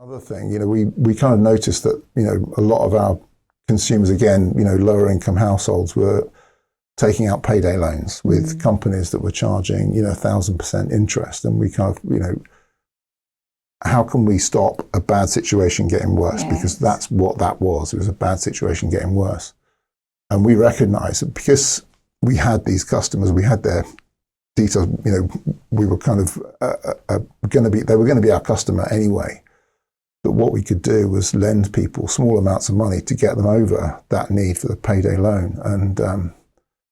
Other thing, we kind of noticed that, a lot of our consumers, again, lower income households were taking out payday loans with companies that were charging, 1,000% interest. And we kind of, how can we stop a bad situation getting worse? Yes. Because that's what that was. It was a bad situation getting worse. And we recognized that because we had these customers, we had their details, we were kind of they were going to be our customer anyway. But what we could do was lend people small amounts of money to get them over that need for the payday loan.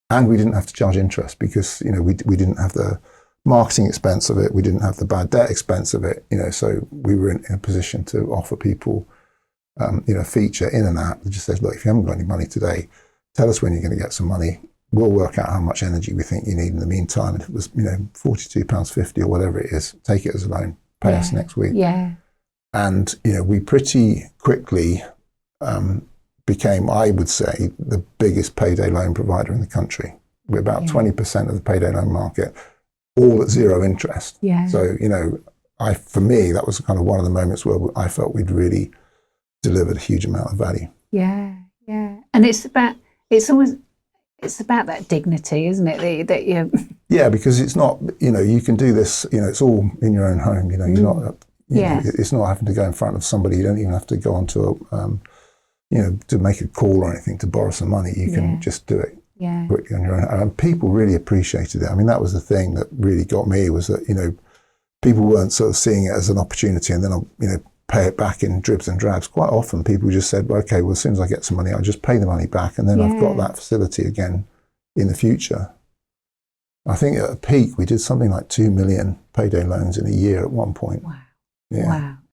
And we didn't have to charge interest because, we didn't have the marketing expense of it. We didn't have the bad debt expense of it, so we were in a position to offer people, a feature in an app that just says, look, if you haven't got any money today, tell us when you're going to get some money. We'll work out how much energy we think you need in the meantime. And if it was, £42.50 or whatever it is, take it as a loan, pay us next week. Yeah. And, we pretty quickly became, I would say, the biggest payday loan provider in the country. We're about 20% of the payday loan market, all at zero interest. Yeah. So, for me, that was kind of one of the moments where I felt we'd really delivered a huge amount of value. Yeah, yeah. And it's about that dignity, isn't it? That you. Yeah, because it's not, you can do this, it's all in your own home, you're not, it's not having to go in front of somebody. You don't even have to go onto to make a call or anything to borrow some money. You can just do it quickly on your own. And people really appreciated it. I mean, that was the thing that really got me, was that, people weren't sort of seeing it as an opportunity and then I'll, pay it back in dribs and drabs. Quite often people just said, well, okay, well, as soon as I get some money, I'll just pay the money back and then I've got that facility again in the future. I think at a peak, we did something like 2 million payday loans in a year at one point. Wow. Yeah. Wow.